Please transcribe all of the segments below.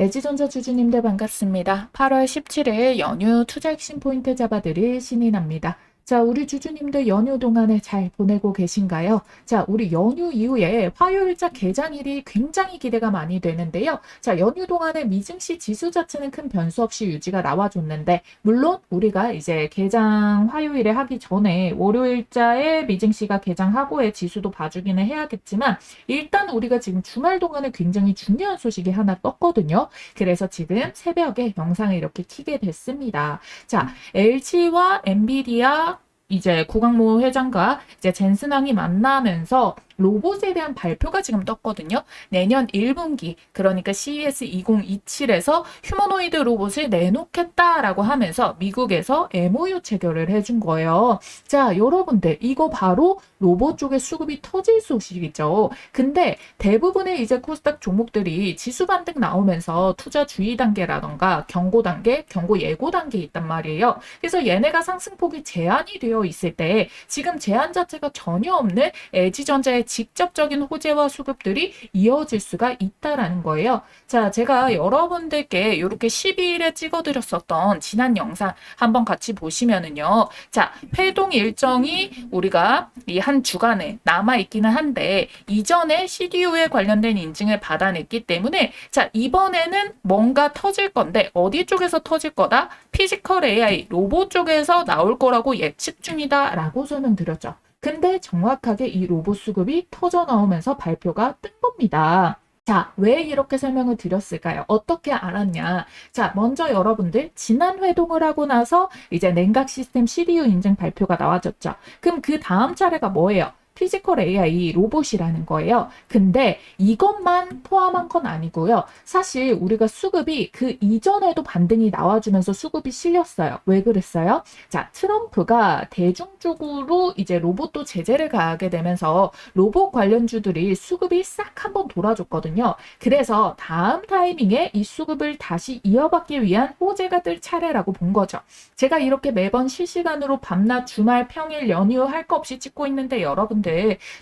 LG전자 주주님들 반갑습니다. 8월 17일 연휴 투자 핵심 포인트 잡아드릴 신이 납니다. 자, 우리 주주님들 연휴 동안에 잘 보내고 계신가요? 자, 우리 연휴 이후에 화요일자 개장일이 굉장히 기대가 많이 되는데요. 자, 연휴 동안에 미증시 지수 자체는 큰 변수 없이 유지가 나와줬는데, 물론 우리가 이제 개장 화요일에 하기 전에 월요일자에 미증시가 개장하고의 지수도 봐주기는 해야겠지만, 일단 우리가 지금 주말 동안에 굉장히 중요한 소식이 하나 떴거든요. 그래서 지금 새벽에 영상을 이렇게 켜게 됐습니다. 자, LG와 엔비디아 이제 구강모 회장과 이제 젠슨왕이 만나면서 로봇에 대한 발표가 지금 떴거든요. 내년 1분기, 그러니까 CES 2027에서 휴머노이드 로봇을 내놓겠다라고 하면서 미국에서 MOU 체결을 해준 거예요. 자, 여러분들, 이거 바로 로봇 쪽에 수급이 터질 소식이죠. 근데 대부분의 이제 코스닥 종목들이 지수 반등 나오면서 투자 주의 단계라던가 경고 단계, 경고 예고 단계에 있단 말이에요. 그래서 얘네가 상승폭이 제한이 되어 있을 때 지금 제한 자체가 전혀 없는 LG전자의 직접적인 호재와 수급들이 이어질 수가 있다라는 거예요. 자, 제가 여러분들께 이렇게 12일에 찍어드렸었던 지난 영상 한번 같이 보시면은요. 자, 회동 일정이 우리가 이 한 주간에 남아있기는 한데 이전에 CDU에 관련된 인증을 받아냈기 때문에 자, 이번에는 뭔가 터질 건데 어디 쪽에서 터질 거다? 피지컬 AI, 로봇 쪽에서 나올 거라고 예측 중이다 라고 설명드렸죠. 근데 정확하게 이 로봇 수급이 터져 나오면서 발표가 뜬 겁니다. 자, 왜 이렇게 설명을 드렸을까요? 어떻게 알았냐? 자, 먼저 여러분들 지난 회동을 하고 나서 이제 냉각 시스템 CDU 인증 발표가 나와졌죠. 그럼 그 다음 차례가 뭐예요? 피지컬 AI 로봇이라는 거예요. 근데 이것만 포함한 건 아니고요. 사실 우리가 수급이 그 이전에도 반등이 나와주면서 수급이 실렸어요. 왜 그랬어요? 자, 트럼프가 대중적으로 이제 로봇도 제재를 가하게 되면서 로봇 관련주들이 수급이 싹 한번 돌아줬거든요. 그래서 다음 타이밍에 이 수급을 다시 이어받기 위한 호재가 뜰 차례라고 본 거죠. 제가 이렇게 매번 실시간으로 밤낮 주말 평일 연휴 할 거 없이 찍고 있는데 여러분들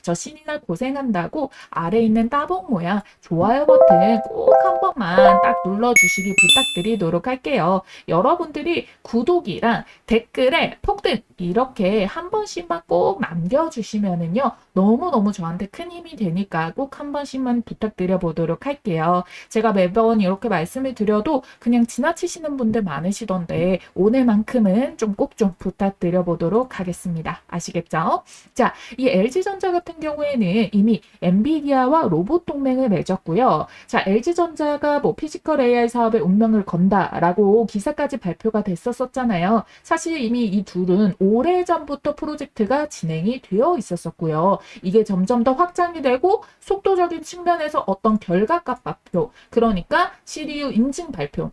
저 신이날 고생한다고 아래 있는 따봉 모양 좋아요 버튼 꼭 한 번만 딱 눌러주시기 부탁드리도록 할게요. 여러분들이 구독이랑 댓글에 폭등 이렇게 한 번씩만 꼭 남겨주시면은요. 너무너무 저한테 큰 힘이 되니까 꼭 한 번씩만 부탁드려 보도록 할게요. 제가 매번 이렇게 말씀을 드려도 그냥 지나치시는 분들 많으시던데 오늘만큼은 좀 꼭 좀 부탁드려 보도록 하겠습니다. 아시겠죠? 자, 이 LG전자 같은 경우에는 이미 엔비디아와 로봇 동맹을 맺었고요. 자, LG전자가 뭐 피지컬 AI 사업에 운명을 건다라고 기사까지 발표가 됐었잖아요. 사실 이미 이 둘은 오래전부터 프로젝트가 진행이 되어 있었었고요. 이게 점점 더 확장이 되고 속도적인 측면에서 어떤 결과값 발표, 그러니까 CDU 인증 발표,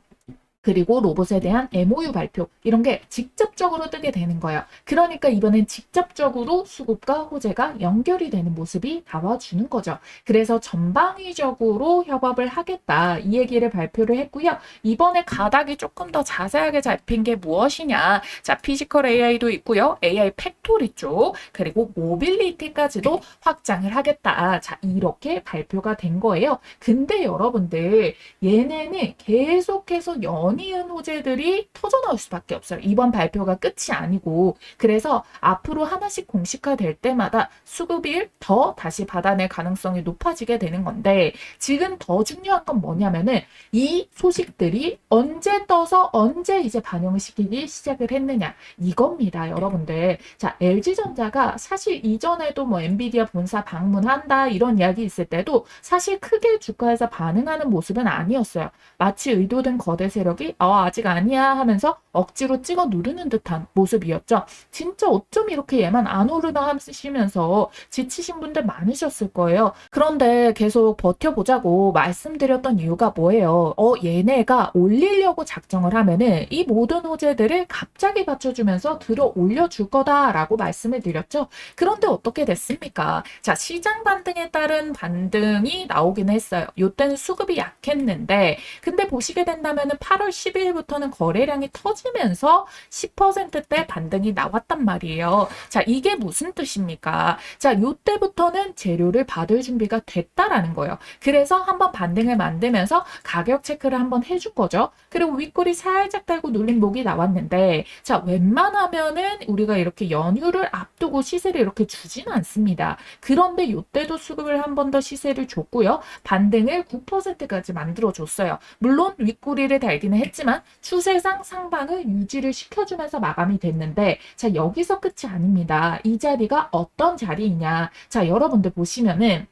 그리고 로봇에 대한 MOU 발표 이런 게 직접적으로 뜨게 되는 거예요. 그러니까 이번엔 직접적으로 수급과 호재가 연결이 되는 모습이 나와주는 거죠. 그래서 전방위적으로 협업을 하겠다 이 얘기를 발표를 했고요. 이번에 가닥이 조금 더 자세하게 잡힌 게 무엇이냐. 자, 피지컬 AI도 있고요. AI 팩토리 쪽 그리고 모빌리티까지도 확장을 하겠다. 자, 이렇게 발표가 된 거예요. 근데 여러분들 얘네는 계속해서 연이은 호재들이 터져나올 수밖에 없어요. 이번 발표가 끝이 아니고 그래서 앞으로 하나씩 공식화될 때마다 수급을 더 다시 받아낼 가능성이 높아지게 되는 건데 지금 더 중요한 건 뭐냐면은 이 소식들이 언제 떠서 언제 이제 반영을 시키기 시작을 했느냐 이겁니다. 여러분들. 자, LG전자가 사실 이전에도 뭐 엔비디아 본사 방문한다 이런 이야기 있을 때도 사실 크게 주가에서 반응하는 모습은 아니었어요. 마치 의도된 거대 세력이 아직 아니야 하면서 억지로 찍어 누르는 듯한 모습이었죠. 진짜 어쩜 이렇게 얘만 안 오르나 하시면서 지치신 분들 많으셨을 거예요. 그런데 계속 버텨보자고 말씀드렸던 이유가 뭐예요? 얘네가 올리려고 작정을 하면은 이 모든 호재들을 갑자기 받쳐주면서 들어 올려줄 거다라고 말씀을 드렸죠. 그런데 어떻게 됐습니까? 자, 시장 반등에 따른 반등이 나오긴 했어요. 요때는 수급이 약했는데 근데 보시게 된다면은 8월 12일부터는 거래량이 터지면서 10%대 반등이 나왔단 말이에요. 자, 이게 무슨 뜻입니까? 자, 요때부터는 재료를 받을 준비가 됐다라는 거예요. 그래서 한번 반등을 만들면서 가격 체크를 한번 해준 거죠. 그리고 윗꼬리 살짝 달고 눌린 목이 나왔는데, 자, 웬만하면은 우리가 이렇게 연휴를 앞두고 시세를 이렇게 주지는 않습니다. 그런데 요때도 수급을 한 번 더 시세를 줬고요. 반등을 9%까지 만들어줬어요. 물론 윗꼬리를 달기는 했지만 추세상 상방을 유지를 시켜주면서 마감이 됐는데, 자, 여기서 끝이 아닙니다. 이 자리가 어떤 자리이냐. 자, 여러분들 보시면은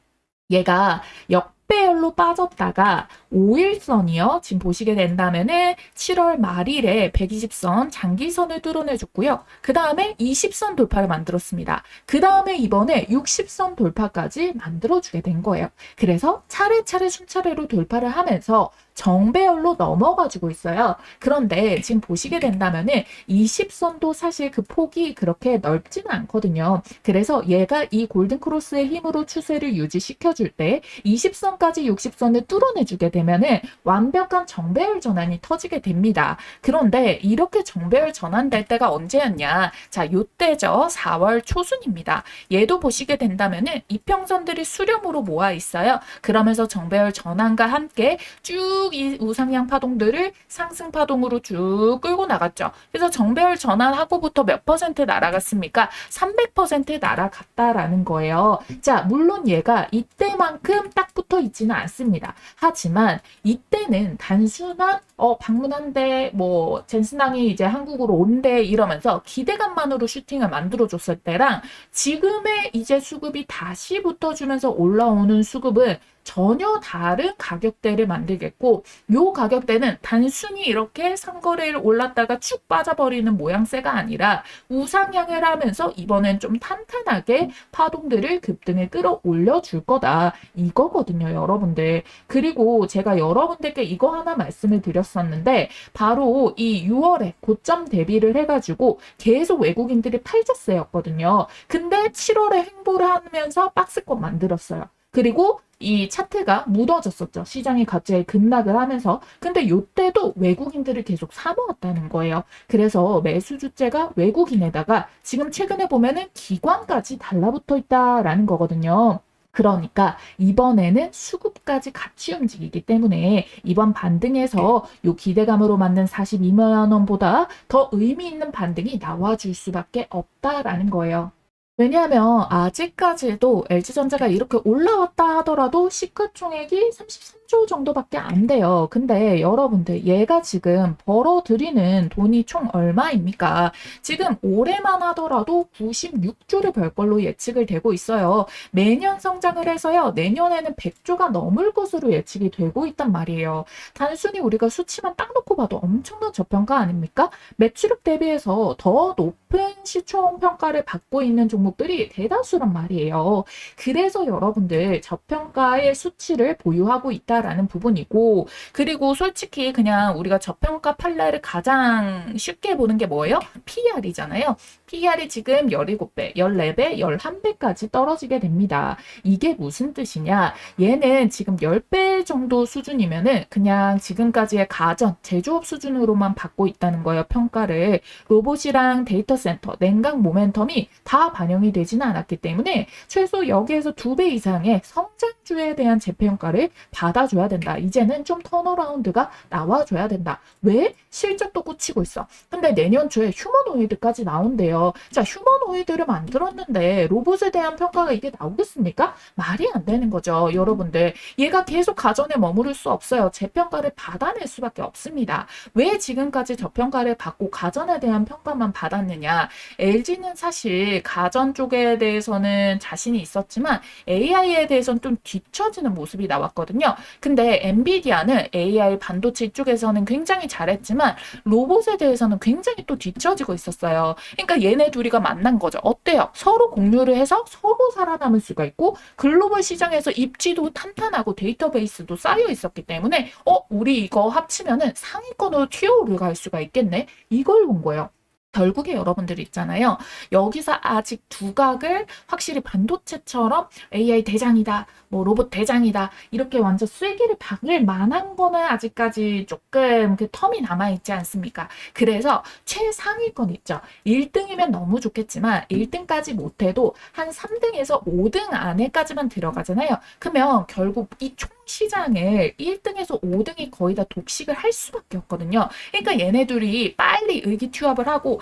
얘가 역배열로 빠졌다가 5일선이요. 지금 보시게 된다면은 7월 말일에 120선 장기선을 뚫어내줬고요. 그 다음에 20선 돌파를 만들었습니다. 그 다음에 이번에 60선 돌파까지 만들어주게 된 거예요. 그래서 차례차례 순차례로 돌파를 하면서 정배열로 넘어가지고 있어요. 그런데 지금 보시게 된다면은 20선도 사실 그 폭이 그렇게 넓지는 않거든요. 그래서 얘가 이 골든크로스의 힘으로 추세를 유지시켜줄 때 20선까지 60선을 뚫어내주게 되면은 완벽한 정배열 전환이 터지게 됩니다. 그런데 이렇게 정배열 전환될 때가 언제였냐? 자, 요때죠. 4월 초순입니다. 얘도 보시게 된다면은 이평선들이 수렴으로 모아 있어요. 그러면서 정배열 전환과 함께 쭉 이 우상향 파동들을 상승 파동으로 쭉 끌고 나갔죠. 그래서 정배열 전환하고부터 몇 퍼센트 날아갔습니까? 300% 날아갔다라는 거예요. 자, 물론 얘가 이때만큼 딱 붙어 있지는 않습니다. 하지만 이때는 단순한 방문한대, 뭐 젠슨항이 이제 한국으로 온대 이러면서 기대감만으로 슈팅을 만들어줬을 때랑 지금의 이제 수급이 다시 붙어주면서 올라오는 수급은 전혀 다른 가격대를 만들겠고, 요 가격대는 단순히 이렇게 상거래를 올랐다가 쭉 빠져버리는 모양새가 아니라 우상향을 하면서 이번엔 좀 탄탄하게 파동들을 급등을 끌어올려 줄 거다, 이거거든요, 여러분들. 그리고 제가 여러분들께 이거 하나 말씀을 드렸었는데, 바로 이 6월에 고점 대비를 해가지고 계속 외국인들이 팔자세였거든요. 근데 7월에 횡보를 하면서 박스권 만들었어요. 그리고 이 차트가 무너졌었죠. 시장이 갑자기 급락을 하면서. 근데 요때도 외국인들을 계속 사모았다는 거예요. 그래서 매수 주체가 외국인에다가 지금 최근에 보면은 기관까지 달라붙어 있다라는 거거든요. 그러니까 이번에는 수급까지 같이 움직이기 때문에 이번 반등에서 요 기대감으로 만든 42만 원보다 더 의미 있는 반등이 나와줄 수밖에 없다라는 거예요. 왜냐하면 아직까지도 LG전자가 이렇게 올라왔다 하더라도 시가총액이 33조 정도밖에 안 돼요. 근데 여러분들 얘가 지금 벌어들이는 돈이 총 얼마입니까? 지금 올해만 하더라도 96조를 벌 걸로 예측을 되고 있어요. 매년 성장을 해서요. 내년에는 100조가 넘을 것으로 예측이 되고 있단 말이에요. 단순히 우리가 수치만 딱 놓고 봐도 엄청난 저평가 아닙니까? 매출액 대비해서 더 높은 시총 평가를 받고 있는 종목들이 대다수란 말이에요. 그래서 여러분들 저평가의 수치를 보유하고 있다라는 부분이고, 그리고 솔직히 그냥 우리가 저평가 판례를 가장 쉽게 보는 게 뭐예요? PER이잖아요. PER이 지금 17배, 14배, 11배까지 떨어지게 됩니다. 이게 무슨 뜻이냐? 얘는 지금 10배 정도 수준이면은 그냥 지금까지의 가전, 제조업 수준으로만 받고 있다는 거예요, 평가를. 로봇이랑 데이터 센터, 냉각 모멘텀이 다 반영이 되지는 않았기 때문에 최소 여기에서 2배 이상의 성장주에 대한 재평가를 받아줘야 된다. 이제는 좀 턴어라운드가 나와줘야 된다. 왜? 실적도 꽂히고 있어. 근데 내년 초에 휴머노이드까지 나온대요. 자, 휴머노이드를 만들었는데 로봇에 대한 평가가 이게 나오겠습니까? 말이 안 되는 거죠, 여러분들. 얘가 계속 가전에 머무를 수 없어요. 재평가를 받아낼 수밖에 없습니다. 왜 지금까지 저평가를 받고 가전에 대한 평가만 받았느냐? LG는 사실 가전 쪽에 대해서는 자신이 있었지만 AI에 대해서는 좀 뒤처지는 모습이 나왔거든요. 근데 엔비디아는 AI 반도체 쪽에서는 굉장히 잘했지만 로봇에 대해서는 굉장히 또 뒤처지고 있었어요. 그러니까 얘네 둘이가 만난 거죠. 어때요? 서로 공유를 해서 서로 살아남을 수가 있고, 글로벌 시장에서 입지도 탄탄하고 데이터베이스도 쌓여 있었기 때문에 우리 이거 합치면은 상위권으로 튀어오르갈 수가 있겠네. 이걸 본 거예요. 결국에 여러분들 있잖아요. 여기서 아직 두각을 확실히 반도체처럼 AI 대장이다, 뭐 로봇 대장이다. 이렇게 완전 쐐기를 박을 만한 거는 아직까지 조금 그 텀이 남아있지 않습니까? 그래서 최상위권 있죠. 1등이면 너무 좋겠지만 1등까지 못해도 한 3등에서 5등 안에까지만 들어가잖아요. 그러면 결국 이 총 시장을 1등에서 5등이 거의 다 독식을 할 수밖에 없거든요. 그러니까 얘네들이 빨리 의기투합을 하고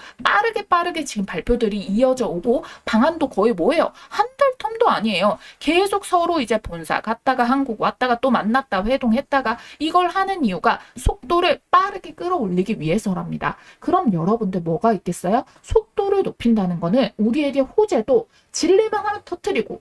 빠르게 지금 발표들이 이어져 오고 방안도 거의 뭐예요? 한 달 텀도 아니에요. 계속 서로 이제 본사 갔다가 한국 왔다가 또 만났다 회동했다가 이걸 하는 이유가 속도를 빠르게 끌어올리기 위해서랍니다. 그럼 여러분들 뭐가 있겠어요? 속도를 높인다는 거는 우리에게 호재도 질리만 하면 터트리고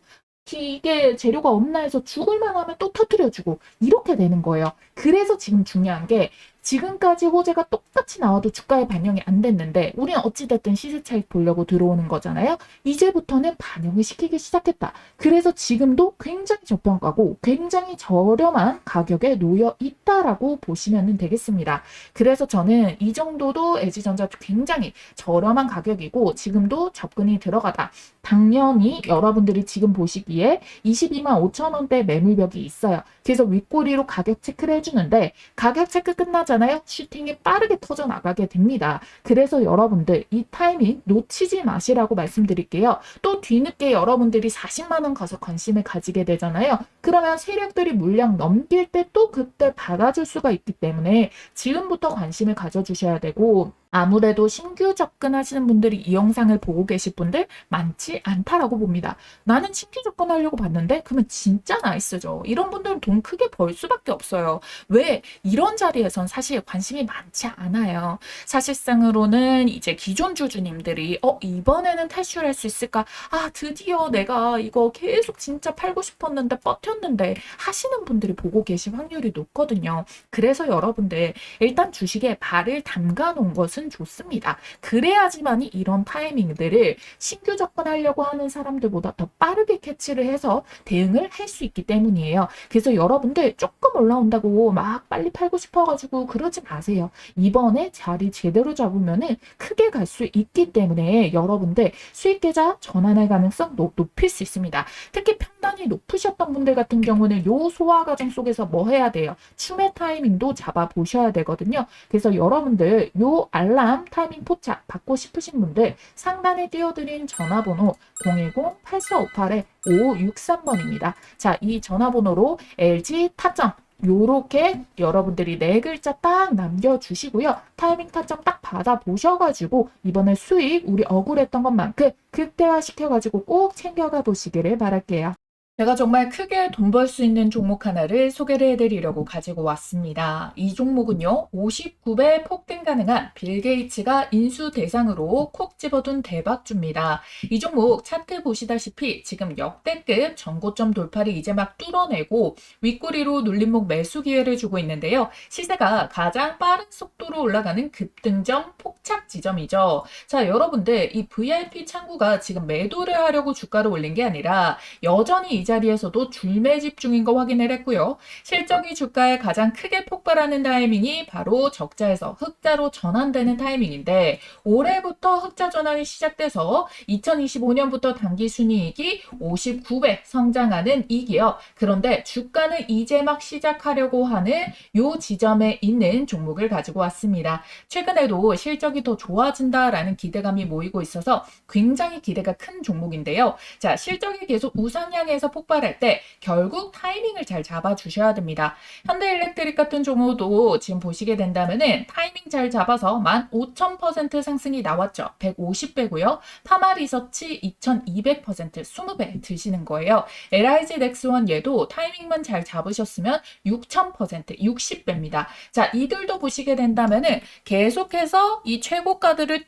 이게 재료가 없나 해서 죽을만 하면 또 터트려주고 이렇게 되는 거예요. 그래서 지금 중요한 게 지금까지 호재가 똑같이 나와도 주가에 반영이 안 됐는데 우리는 어찌됐든 시세 차익 보려고 들어오는 거잖아요. 이제부터는 반영을 시키기 시작했다. 그래서 지금도 굉장히 저평가고 굉장히 저렴한 가격에 놓여 있다라고 보시면 되겠습니다. 그래서 저는 이 정도도 LG전자 굉장히 저렴한 가격이고 지금도 접근이 들어가다. 당연히 여러분들이 지금 보시기에 22만 5천 원대 매물벽이 있어요. 그래서 윗꼬리로 가격 체크를 해주는데 가격 체크 끝나잖아요. 슈팅이 빠르게 터져 나가게 됩니다. 그래서 여러분들 이 타이밍 놓치지 마시라고 말씀드릴게요. 또 뒤늦게 여러분들이 40만 원 가서 관심을 가지게 되잖아요. 그러면 세력들이 물량 넘길 때 또 그때 받아줄 수가 있기 때문에 지금부터 관심을 가져주셔야 되고 아무래도 신규 접근하시는 분들이 이 영상을 보고 계실 분들 많지 않다라고 봅니다. 나는 신규 접근하려고 봤는데 그러면 진짜 나이스죠. 이런 분들은 돈 크게 벌 수밖에 없어요. 왜? 이런 자리에선 사실 관심이 많지 않아요. 사실상으로는 이제 기존 주주님들이 이번에는 탈출할 수 있을까? 아 드디어 내가 이거 계속 진짜 팔고 싶었는데 버텼는데 하시는 분들이 보고 계실 확률이 높거든요. 그래서 여러분들 일단 주식에 발을 담가 놓은 것은 좋습니다. 그래야지만이 이런 타이밍들을 신규 접근하려고 하는 사람들보다 더 빠르게 캐치를 해서 대응을 할 수 있기 때문이에요. 그래서 여러분들 조금 올라온다고 막 빨리 팔고 싶어가지고 그러지 마세요. 이번에 자리 제대로 잡으면은 크게 갈 수 있기 때문에 여러분들 수익 계좌 전환할 가능성 높일 수 있습니다. 특히 평단이 높으셨던 분들 같은 경우는 요 소화 과정 속에서 뭐 해야 돼요? 추매 타이밍도 잡아 보셔야 되거든요. 그래서 여러분들 요 알람 타이밍 포착 받고 싶으신 분들 상단에 띄워드린 전화번호 010-8458-5563번입니다. 자, 이 전화번호로 LG 타점 요렇게 여러분들이 네 글자 딱 남겨주시고요. 타이밍 타점 딱 받아보셔가지고 이번에 수익 우리 억울했던 것만큼 극대화 시켜가지고 꼭 챙겨가 보시기를 바랄게요. 제가 정말 크게 돈 벌 수 있는 종목 하나를 소개를 해드리려고 가지고 왔습니다. 이 종목은요, 59배 폭등 가능한 빌 게이츠가 인수 대상으로 콕 집어둔 대박주입니다. 이 종목 차트 보시다시피 지금 역대급 전고점 돌파를 이제 막 뚫어내고 윗꼬리로 눌림목 매수 기회를 주고 있는데요. 시세가 가장 빠른 속도로 올라가는 급등점 폭착 지점이죠. 자, 여러분들 이 VIP 창구가 지금 매도를 하려고 주가를 올린 게 아니라 여전히 이 자리에서도 줄매집 중인 거 확인을 했고요. 실적이 주가에 가장 크게 폭발하는 타이밍이 바로 적자에서 흑자로 전환되는 타이밍인데 올해부터 흑자 전환이 시작돼서 2025년부터 당기순이익이 59배 성장하는 이 기업. 그런데 주가는 이제 막 시작하려고 하는 요 지점에 있는 종목을 가지고 왔습니다. 최근에도 실적이 더 좋아진다라는 기대감이 모이고 있어서 굉장히 기대가 큰 종목인데요. 자, 실적이 계속 우상향해서 폭발할 때 결국 타이밍을 잘 잡아주셔야 됩니다. 현대일렉트릭 같은 종목도 지금 보시게 된다면은 타이밍 잘 잡아서 15,000% 상승이 나왔죠. 150배고요. 파마리서치 2,200% 20배 드시는 거예요. LIG 넥스원 얘도 타이밍만 잘 잡으셨으면 6,000% 60배입니다. 자, 이들도 보시게 된다면은 계속해서 이 최고가들을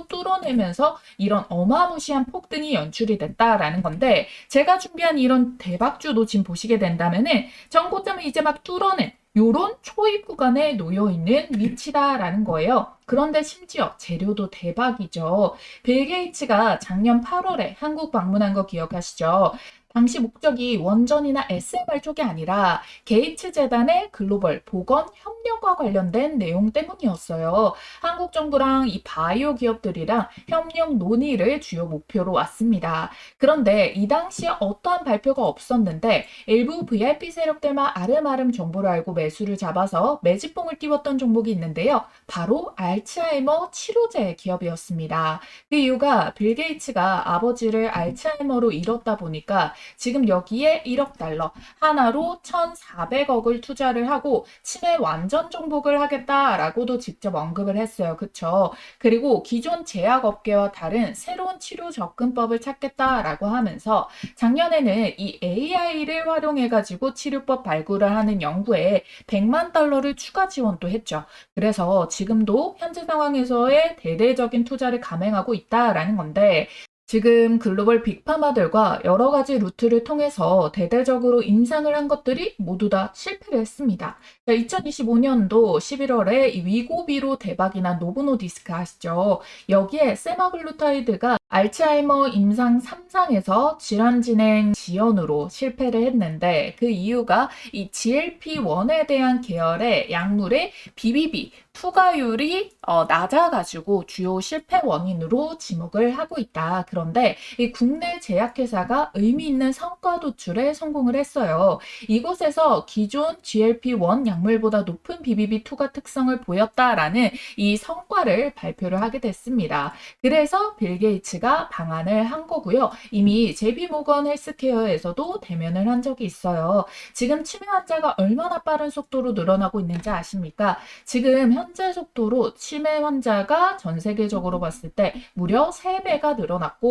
뚫어내면서 이런 어마무시한 폭등이 연출이 됐다라는 건데 제가 준비한 이런 대박주도 지금 보시게 된다면은 전고점을 이제 막 뚫어낸 요런 초입 구간에 놓여 있는 위치다라는 거예요. 그런데 심지어 재료도 대박이죠. 빌 게이츠가 작년 8월에 한국 방문한 거 기억하시죠? 당시 목적이 원전이나 SMR 쪽이 아니라 게이츠 재단의 글로벌 보건 협력과 관련된 내용 때문이었어요. 한국 정부랑 이 바이오 기업들이랑 협력 논의를 주요 목표로 왔습니다. 그런데 이 당시에 어떠한 발표가 없었는데 일부 VIP 세력들만 아름아름 정보를 알고 매수를 잡아서 매집봉을 띄웠던 종목이 있는데요. 바로 알츠하이머 치료제 기업이었습니다. 그 이유가 빌 게이츠가 아버지를 알츠하이머로 잃었다 보니까 지금 여기에 1억 달러, 하나로 1,400억을 투자를 하고 치매 완전 정복을 하겠다라고도 직접 언급을 했어요. 그쵸? 그리고 기존 제약업계와 다른 새로운 치료 접근법을 찾겠다라고 하면서 작년에는 이 AI를 활용해가지고 치료법 발굴을 하는 연구에 100만 달러를 추가 지원도 했죠. 그래서 지금도 현재 상황에서의 대대적인 투자를 감행하고 있다라는 건데 지금 글로벌 빅파마들과 여러 가지 루트를 통해서 대대적으로 인상을 한 것들이 모두 다 실패를 했습니다. 2025년도 11월에 이 위고비로 대박이 난 노보노디스크 아시죠? 여기에 세마글루타이드가 알츠하이머 임상 3상에서 질환 진행 지연으로 실패를 했는데 그 이유가 이 GLP-1에 대한 계열의 약물의 BBB 투과율이 낮아가지고 주요 실패 원인으로 지목을 하고 있다. 그런데 이 국내 제약회사가 의미 있는 성과 도출에 성공을 했어요. 이곳에서 기존 GLP-1 약물보다 높은 BBB 투과 특성을 보였다라는 이 성과를 발표를 하게 됐습니다. 그래서 빌 게이츠가 방한을 한 거고요. 이미 JP모건 헬스케어에서도 대면을 한 적이 있어요. 지금 치매 환자가 얼마나 빠른 속도로 늘어나고 있는지 아십니까? 지금 현재 속도로 치매 환자가 전 세계적으로 봤을 때 무려 3배가 늘어났고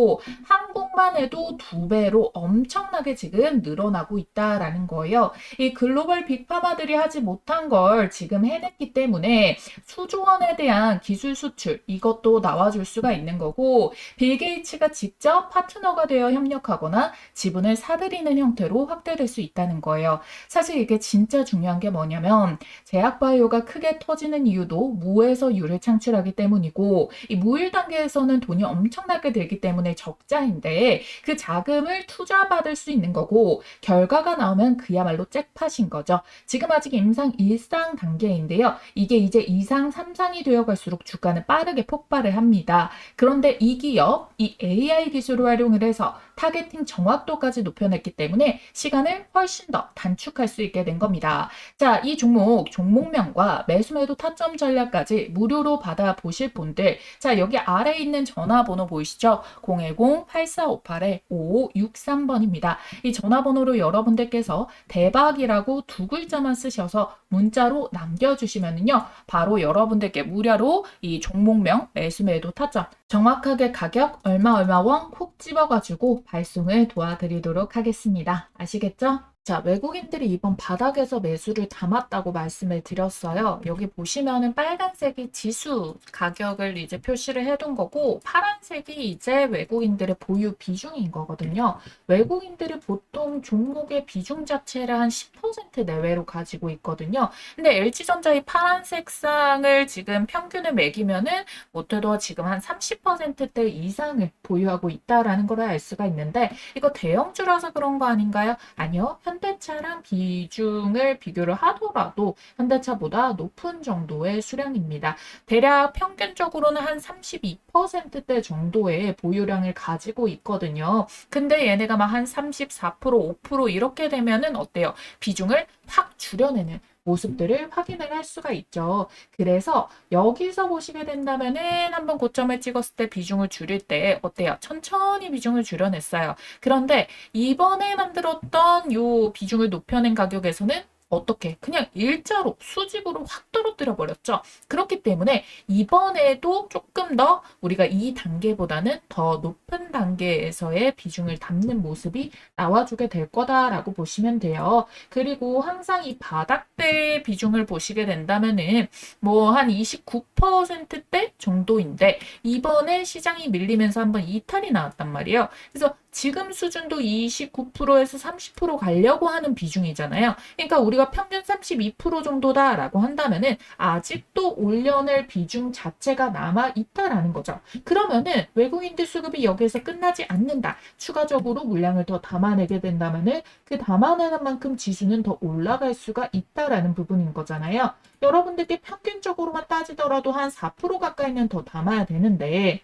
한국만 해도 2배로 엄청나게 지금 늘어나고 있다라는 거예요. 이 글로벌 빅파마들이 하지 못한 걸 지금 해냈기 때문에 수조 원에 대한 기술 수출 이것도 나와줄 수가 있는 거고 빌 게이츠가 직접 파트너가 되어 협력하거나 지분을 사들이는 형태로 확대될 수 있다는 거예요. 사실 이게 진짜 중요한 게 뭐냐면 제약바이오가 크게 터지는 이유도 무에서 유를 창출하기 때문이고 이 무일 단계에서는 돈이 엄청나게 들기 때문에 적자인데 그 자금을 투자받을 수 있는 거고 결과가 나오면 그야말로 잭팟인 거죠. 지금 아직 임상 1상 단계인데요. 이게 이제 2상, 3상이 되어갈수록 주가는 빠르게 폭발을 합니다. 그런데 이 기업, 이 AI 기술을 활용을 해서 타겟팅 정확도까지 높여냈기 때문에 시간을 훨씬 더 단축할 수 있게 된 겁니다. 자, 이 종목명과 매수매도 타점 전략까지 무료로 받아보실 분들, 자, 여기 아래에 있는 전화번호 보이시죠? 010-8458-5563번입니다. 이 전화번호로 여러분들께서 대박이라고 2글자만 쓰셔서 문자로 남겨주시면은요, 바로 여러분들께 무료로 이 종목명, 매수매도 타점, 정확하게 가격 얼마 콕 집어가지고 발송을 도와드리도록 하겠습니다. 아시겠죠? 자, 외국인들이 이번 바닥에서 매수를 담았다고 말씀을 드렸어요. 여기 보시면은 빨간색이 지수 가격을 이제 표시를 해둔 거고, 파란색이 이제 외국인들의 보유 비중인 거거든요. 외국인들이 보통 종목의 비중 자체를 한 10% 내외로 가지고 있거든요. 근데 LG전자의 파란색 쌍을 지금 평균을 매기면은 못해도 지금 한 30%대 이상을 보유하고 있다라는 걸 알 수가 있는데, 이거 대형주라서 그런 거 아닌가요? 아니요. 현대차랑 비중을 비교를 하더라도 현대차보다 높은 정도의 수량입니다. 대략 평균적으로는 한 32%대 정도의 보유량을 가지고 있거든요. 근데 얘네가 막 한 34%, 5% 이렇게 되면은 어때요? 비중을 확 줄여내는 모습들을 확인을 할 수가 있죠. 그래서 여기서 보시게 된다면은 한번 고점을 찍었을 때 비중을 줄일 때 어때요? 천천히 비중을 줄여냈어요. 그런데 이번에 만들었던 요 비중을 높여낸 가격에서는 어떻게 그냥 일자로 수직으로 확 떨어뜨려 버렸죠. 그렇기 때문에 이번에도 조금 더 우리가 이 단계보다는 더 높은 단계에서의 비중을 담는 모습이 나와주게 될 거다라고 보시면 돼요. 그리고 항상 이 바닥대 비중을 보시게 된다면은 뭐 한 29%대 정도인데 이번에 시장이 밀리면서 한번 이탈이 나왔단 말이에요. 그래서 지금 수준도 29%에서 30% 가려고 하는 비중이잖아요. 그러니까 우리가 평균 32% 정도다라고 한다면은 아직도 올려낼 비중 자체가 남아 있다라는 거죠. 그러면은 외국인들 수급이 여기에서 끝나지 않는다. 추가적으로 물량을 더 담아내게 된다면은 그 담아내는 만큼 지수는 더 올라갈 수가 있다라는 부분인 거잖아요. 여러분들께 평균적으로만 따지더라도 한 4% 가까이는 더 담아야 되는데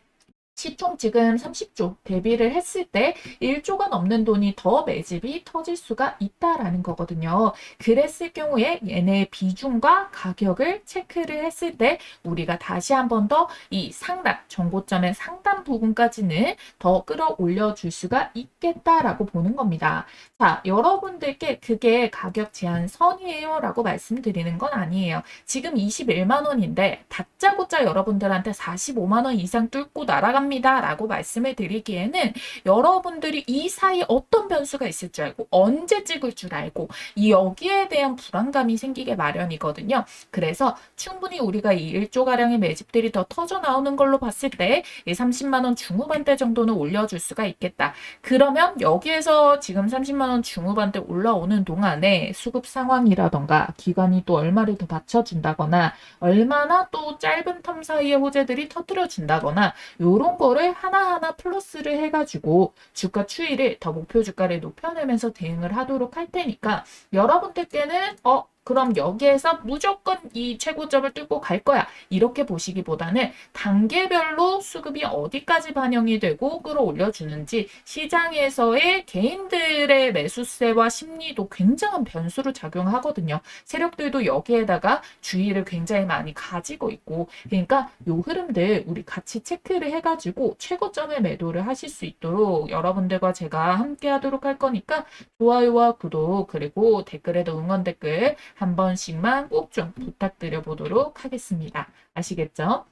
시총 지금 30조 대비를 했을 때 1조가 넘는 돈이 더 매집이 터질 수가 있다라는 거거든요. 그랬을 경우에 얘네의 비중과 가격을 체크를 했을 때 우리가 다시 한 번 더 이 상단, 정고점의 상단 부분까지는 더 끌어올려 줄 수가 있겠다라고 보는 겁니다. 자, 여러분들께 그게 가격 제한 선이에요 라고 말씀드리는 건 아니에요. 지금 21만 원인데 다짜고짜 여러분들한테 45만 원 이상 뚫고 날아갑니다 라고 말씀을 드리기에는 여러분들이 이 사이 어떤 변수가 있을 줄 알고 언제 찍을 줄 알고 이 여기에 대한 불안감이 생기게 마련이거든요. 그래서 충분히 우리가 이 1조가량의 매집들이 더 터져 나오는 걸로 봤을 때 이 30만 원 중후반대 정도는 올려줄 수가 있겠다. 그러면 여기에서 지금 30만 원 중후반대 올라오는 동안에 수급 상황이라던가 기관이 또 얼마를 더 받쳐준다거나 얼마나 또 짧은 텀 사이에 호재들이 터뜨려 준다거나 요런 거를 하나하나 플러스를 해가지고 주가 추이를 더 목표 주가를 높여내면서 대응을 하도록 할 테니까 여러분들께는 그럼 여기에서 무조건 이 최고점을 뚫고 갈 거야. 이렇게 보시기보다는 단계별로 수급이 어디까지 반영이 되고 끌어올려 주는지 시장에서의 개인들의 매수세와 심리도 굉장한 변수로 작용하거든요. 세력들도 여기에다가 주의를 굉장히 많이 가지고 있고 그러니까 요 흐름들 우리 같이 체크를 해가지고 최고점에 매도를 하실 수 있도록 여러분들과 제가 함께 하도록 할 거니까 좋아요와 구독 그리고 댓글에도 응원 댓글 한 번씩만 꼭 좀 부탁드려 보도록 하겠습니다. 아시겠죠?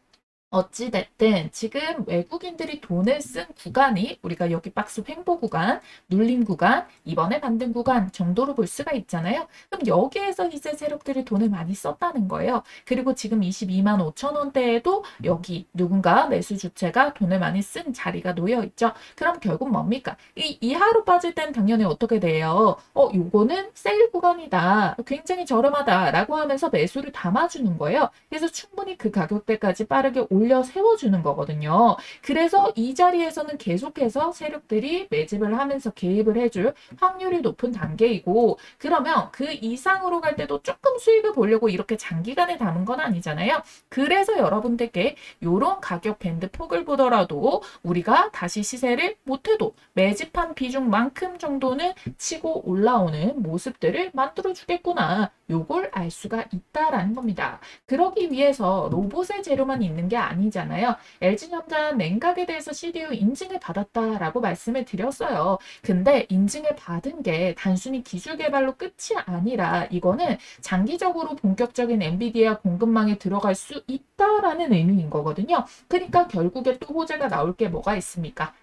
어찌됐든 지금 외국인들이 돈을 쓴 구간이 우리가 여기 박스 횡보 구간, 눌림 구간, 이번에 만든 구간 정도로 볼 수가 있잖아요. 그럼 여기에서 이제 세력들이 돈을 많이 썼다는 거예요. 그리고 지금 22만 5천 원대에도 여기 누군가 매수 주체가 돈을 많이 쓴 자리가 놓여 있죠. 그럼 결국 뭡니까? 이 이하로 빠질 땐 당연히 어떻게 돼요? 요거는 세일 구간이다. 굉장히 저렴하다라고 하면서 매수를 담아주는 거예요. 그래서 충분히 그 가격대까지 빠르게 올려 세워주는 거거든요. 그래서 이 자리에서는 계속해서 세력들이 매집을 하면서 개입을 해줄 확률이 높은 단계이고 그러면 그 이상으로 갈 때도 조금 수익을 보려고 이렇게 장기간에 담은 건 아니잖아요. 그래서 여러분들께 이런 가격 밴드 폭을 보더라도 우리가 다시 시세를 못해도 매집한 비중만큼 정도는 치고 올라오는 모습들을 만들어 주겠구나. 요걸 알 수가 있다라는 겁니다. 그러기 위해서 로봇의 재료만 있는 게 아니잖아요. LG전자 냉각에 대해서 CDU 인증을 받았다라고 말씀을 드렸어요. 근데 인증을 받은 게 단순히 기술 개발로 끝이 아니라 이거는 장기적으로 본격적인 엔비디아 공급망에 들어갈 수 있다라는 의미인 거거든요. 그러니까 결국에 또 호재가 나올 게 뭐가 있습니까?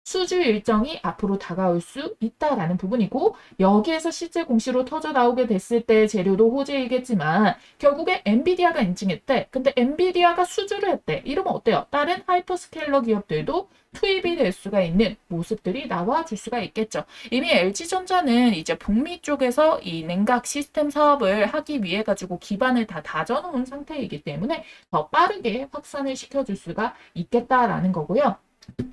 수주 일정이 앞으로 다가올 수 있다라는 부분이고 여기에서 실제 공시로 터져 나오게 됐을 때 재료도 호재이겠지만 결국에 엔비디아가 인증했대. 근데 엔비디아가 수주를 했대. 이러면 어때요? 다른 하이퍼스케일러 기업들도 투입이 될 수가 있는 모습들이 나와줄 수가 있겠죠. 이미 LG전자는 이제 북미 쪽에서 이 냉각 시스템 사업을 하기 위해 가지고 기반을 다 다져놓은 상태이기 때문에 더 빠르게 확산을 시켜줄 수가 있겠다라는 거고요.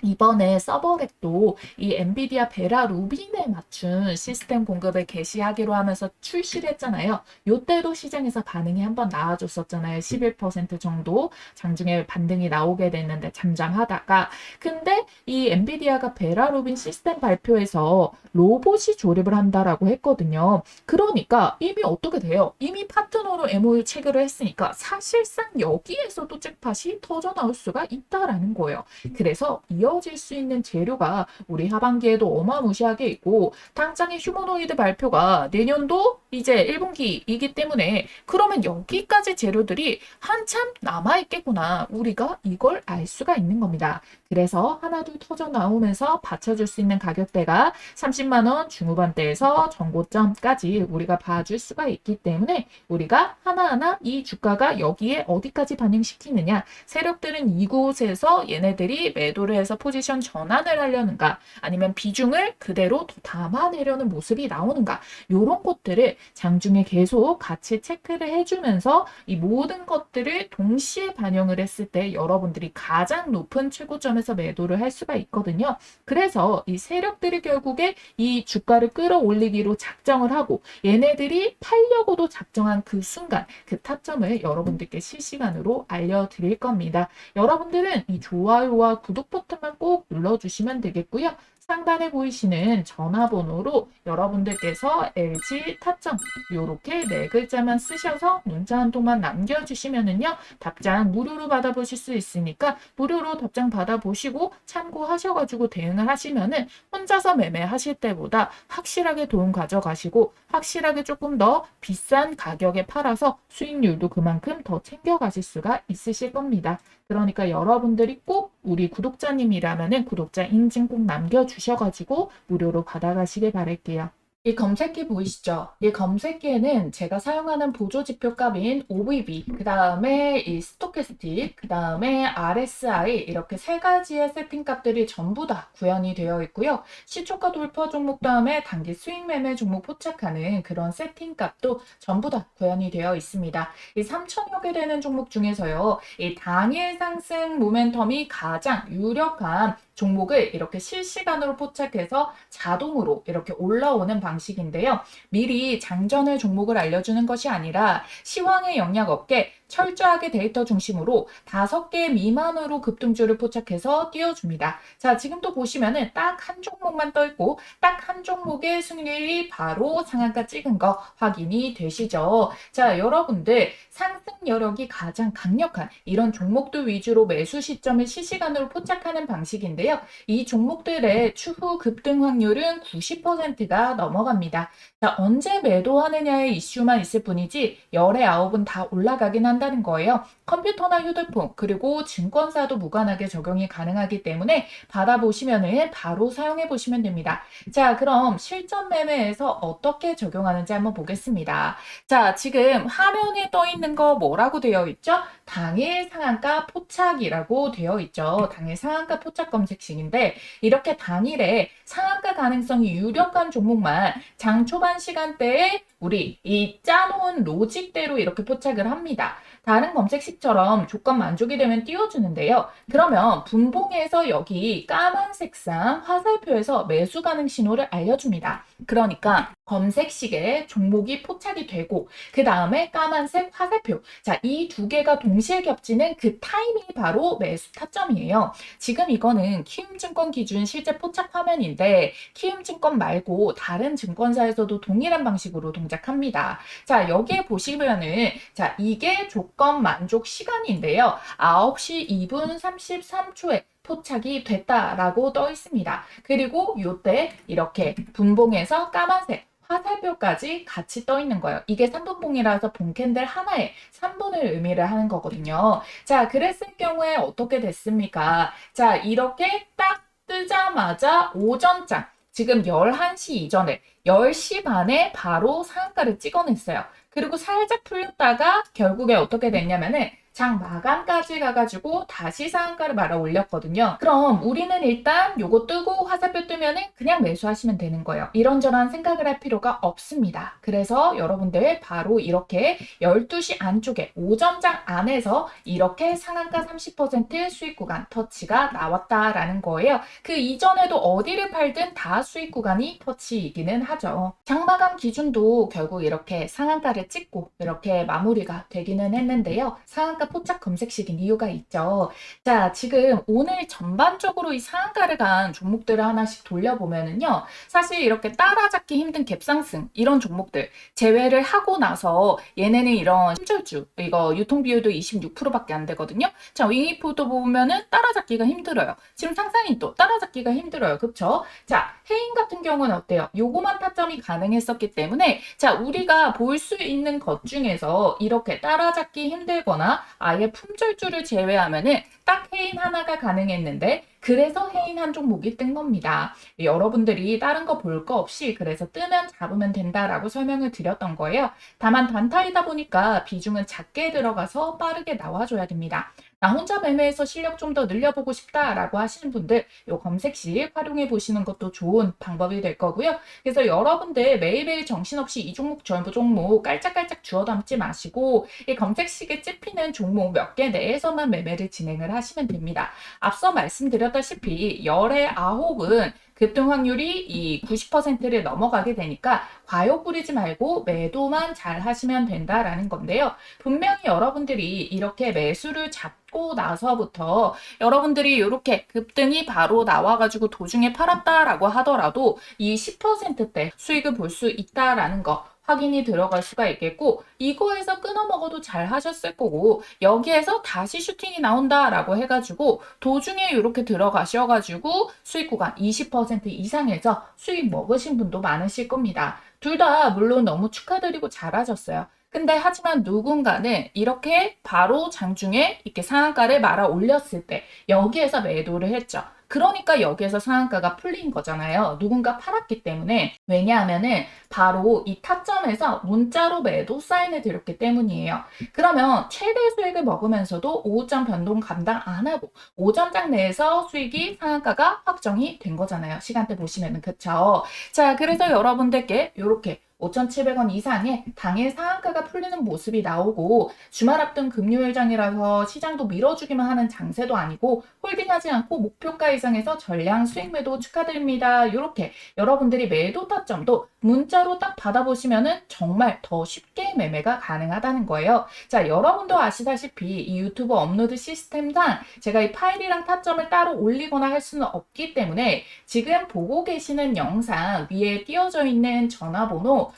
이번에 서버렉도 이 엔비디아 베라 루빈에 맞춘 시스템 공급을 개시하기로 하면서 출시를 했잖아요. 요때도 시장에서 반응이 한번 나와줬었잖아요. 11% 정도 장중에 반등이 나오게 됐는데 잠잠하다가 근데 이 엔비디아가 베라 루빈 시스템 발표에서 로봇이 조립을 한다라고 했거든요. 그러니까 이미 어떻게 돼요? 이미 파트너로 MOU 체결을 했으니까 사실상 여기에서도 잭팟이 터져 나올 수가 있다라는 거예요. 그래서 이어질 수 있는 재료가 우리 하반기에도 어마무시하게 있고 당장의 휴머노이드 발표가 내년도 이제 1분기이기 때문에 그러면 여기까지 재료들이 한참 남아있겠구나. 우리가 이걸 알 수가 있는 겁니다. 그래서 하나둘 터져 나오면서 받쳐줄 수 있는 가격대가 30만 원 중후반대에서 전고점까지 우리가 봐줄 수가 있기 때문에 우리가 하나하나 이 주가가 여기에 어디까지 반영시키느냐, 세력들은 이곳에서 얘네들이 매도를 해서 포지션 전환을 하려는가, 아니면 비중을 그대로 더 담아내려는 모습이 나오는가, 이런 것들을 장중에 계속 같이 체크를 해주면서 이 모든 것들을 동시에 반영을 했을 때 여러분들이 가장 높은 최고점에서 매도를 할 수가 있거든요. 그래서 이 세력들이 결국에 이 주가를 끌어올리기로 작정을 하고 얘네들이 팔려고도 작정한 그 순간 그 타점을 여러분들께 실시간으로 알려드릴 겁니다. 여러분들은 이 좋아요와 구독 버튼만 꼭 눌러주시면 되겠고요. 상단에 보이시는 전화번호로 여러분들께서 LG 타점 이렇게 네 글자만 쓰셔서 문자 한 통만 남겨주시면은요, 답장 무료로 받아보실 수 있으니까 무료로 답장 받아보시고 참고하셔가지고 대응을 하시면은 혼자서 매매하실 때보다 확실하게 도움 가져가시고 확실하게 조금 더 비싼 가격에 팔아서 수익률도 그만큼 더 챙겨가실 수가 있으실 겁니다. 그러니까 여러분들이 꼭 우리 구독자님이라면은 구독자 인증 꼭 남겨주셔가지고 무료로 받아가시길 바랄게요. 이 검색기 보이시죠? 이 검색기에는 제가 사용하는 보조지표 값인 OVB, 그 다음에 이 스토캐스틱, 그 다음에 RSI 이렇게 세 가지의 세팅 값들이 전부 다 구현이 되어 있고요. 시초가 돌파 종목 다음에 단기 수익 매매 종목 포착하는 그런 세팅 값도 전부 다 구현이 되어 있습니다. 이 3천여 개 되는 종목 중에서요, 이 당일 상승 모멘텀이 가장 유력한 종목을 이렇게 실시간으로 포착해서 자동으로 이렇게 올라오는 방식인데요. 미리 장전을 종목을 알려주는 것이 아니라 시황의 영역 없게 철저하게 데이터 중심으로 5개 미만으로 급등주를 포착해서 띄워줍니다. 자, 지금도 보시면은 딱 한 종목만 떠 있고 딱 한 종목의 승률이 바로 상한가 찍은 거 확인이 되시죠? 자, 여러분들 상승 여력이 가장 강력한 이런 종목들 위주로 매수 시점을 실시간으로 포착하는 방식인데요. 이 종목들의 추후 급등 확률은 90%가 넘어갑니다. 자, 언제 매도하느냐의 이슈만 있을 뿐이지 열의 9은 다 올라가긴 한다는 거예요. 컴퓨터나 휴대폰 그리고 증권사도 무관하게 적용이 가능하기 때문에 받아보시면은 바로 사용해 보시면 됩니다. 자, 그럼 실전 매매에서 어떻게 적용하는지 한번 보겠습니다. 자, 지금 화면에 떠 있는 거 뭐라고 되어 있죠? 당일 상한가 포착이라고 되어 있죠. 당일 상한가 포착 검색식인데 이렇게 당일에 상한가 가능성이 유력한 종목만 장 초반 시간대에 우리 이 짜놓은 로직대로 이렇게 포착을 합니다. 다른 검색식처럼 조건 만족이 되면 띄워주는데요. 그러면 분봉에서 여기 까만 색상 화살표에서 매수 가능 신호를 알려줍니다. 그러니까 검색식에 종목이 포착이 되고 그 다음에 까만색 화살표, 자, 이 두 개가 동시에 겹치는 그 타이밍이 바로 매수 타점이에요. 지금 이거는 키움증권 기준 실제 포착 화면인데 키움증권 말고 다른 증권사에서도 동일한 방식으로 동작합니다. 자, 여기에 보시면은 자, 이게 조건 만족 시간인데요. 9시 2분 33초에 포착이 됐다라고 떠 있습니다. 그리고 이때 이렇게 분봉에서 까만색 화살표까지 같이 떠 있는 거예요. 이게 3분봉이라서 봉캔들 하나에 3분을 의미를 하는 거거든요. 자, 그랬을 경우에 어떻게 됐습니까? 자, 이렇게 딱 뜨자마자 오전장 지금 11시 이전에 10시 반에 바로 상한가를 찍어냈어요. 그리고 살짝 풀렸다가 결국에 어떻게 됐냐면은 장 마감까지 가가지고 다시 상한가를 말아 올렸거든요. 그럼 우리는 일단 요거 뜨고 화살표 뜨면은 그냥 매수하시면 되는 거예요. 이런저런 생각을 할 필요가 없습니다. 그래서 여러분들 바로 이렇게 12시 안쪽에 오전장 안에서 이렇게 상한가 30% 수익 구간 터치가 나왔다라는 거예요. 그 이전에도 어디를 팔든 다 수익 구간이 터치이기는 하죠. 장 마감 기준도 결국 이렇게 상한가를 찍고 이렇게 마무리가 되기는 했는데요. 상한가 상한가 포착 검색식인 이유가 있죠. 자, 지금 오늘 전반적으로 이 상한가를 간 종목들을 하나씩 돌려보면은요. 사실 이렇게 따라잡기 힘든 갭상승 이런 종목들 제외를 하고 나서 얘네는 이런 힘줄주 이거 유통 비율도 26%밖에 안 되거든요. 자, 윙이포도 보면은 따라잡기가 힘들어요. 지금 상상인도 따라잡기가 힘들어요. 그쵸? 자, 해인 같은 경우는 어때요? 요거만 타점이 가능했었기 때문에 자, 우리가 볼 수 있는 것 중에서 이렇게 따라잡기 힘들거나 아예 품절주를 제외하면은 딱 해인 하나가 가능했는데 그래서 해인 한 종목이 뜬 겁니다. 여러분들이 다른 거 볼 거 없이 그래서 뜨면 잡으면 된다라고 설명을 드렸던 거예요. 다만 단타이다 보니까 비중은 작게 들어가서 빠르게 나와줘야 됩니다. 나 혼자 매매해서 실력 좀 더 늘려보고 싶다라고 하시는 분들 이 검색식 활용해 보시는 것도 좋은 방법이 될 거고요. 그래서 여러분들 매일매일 정신없이 이 종목 저 종목 깔짝깔짝 주워 담지 마시고 이 검색식에 찝히는 종목 몇 개 내에서만 매매를 진행을 하시면 됩니다. 앞서 말씀드렸다시피 열의 9은 급등 확률이 이 90%를 넘어가게 되니까 과욕 부리지 말고 매도만 잘 하시면 된다라는 건데요. 분명히 여러분들이 이렇게 매수를 잡고 나서부터 여러분들이 이렇게 급등이 바로 나와가지고 도중에 팔았다라고 하더라도 이 10%대 수익을 볼 수 있다라는 거 확인이 들어갈 수가 있겠고 이거에서 끊어 먹어도 잘 하셨을 거고 여기에서 다시 슈팅이 나온다라고 해가지고 도중에 이렇게 들어가셔가지고 수익 구간 20% 이상에서 수익 먹으신 분도 많으실 겁니다. 둘 다 물론 너무 축하드리고 잘하셨어요. 근데 하지만 누군가는 이렇게 바로 장중에 이렇게 상한가를 말아 올렸을 때 여기에서 매도를 했죠. 그러니까 여기에서 상한가가 풀린 거잖아요. 누군가 팔았기 때문에. 왜냐하면은 바로 이 타점에서 문자로 매도 사인을 드렸기 때문이에요. 그러면 최대 수익을 먹으면서도 오후장 변동 감당 안 하고 오전장 내에서 수익이 상한가가 확정이 된 거잖아요. 시간대 보시면은 그쵸? 자, 그래서 여러분들께 이렇게 5,700원 이상의 당일 상한가가 풀리는 모습이 나오고 주말 앞둔 금요일장이라서 시장도 밀어주기만 하는 장세도 아니고 홀딩하지 않고 목표가 이상에서 전량 수익 매도 축하드립니다. 이렇게 여러분들이 매도 타점도 문자로 딱 받아보시면은 정말 더 쉽게 매매가 가능하다는 거예요. 자, 여러분도 아시다시피 이 유튜브 업로드 시스템상 제가 이 파일이랑 타점을 따로 올리거나 할 수는 없기 때문에 지금 보고 계시는 영상 위에 띄어져 있는 전화번호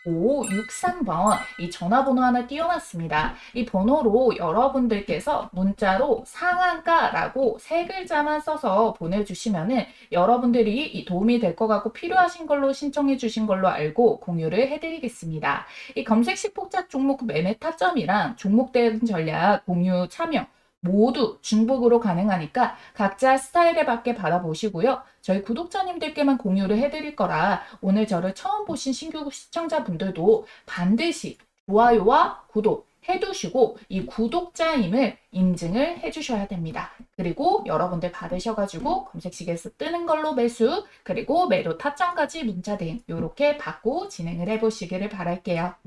010-8458-5563번 이 전화번호 하나 띄워놨습니다. 이 번호로 여러분들께서 문자로 상한가라고 세 글자만 써서 보내주시면은 여러분들이 이 도움이 될 것 같고 필요하신 걸로 신청해 주신 걸로 알고 공유를 해드리겠습니다. 이 검색식 폭작 종목 매매 타점이랑 종목 대응 전략 공유 참여 모두 중복으로 가능하니까 각자 스타일에 맞게 받아보시고요. 저희 구독자님들께만 공유를 해드릴 거라 오늘 저를 처음 보신 신규 시청자분들도 반드시 좋아요와 구독 해두시고 이 구독자임을 인증을 해주셔야 됩니다. 그리고 여러분들 받으셔가지고 검색식에서 뜨는 걸로 매수 그리고 매도 타점까지 문자 대행 이렇게 받고 진행을 해보시기를 바랄게요.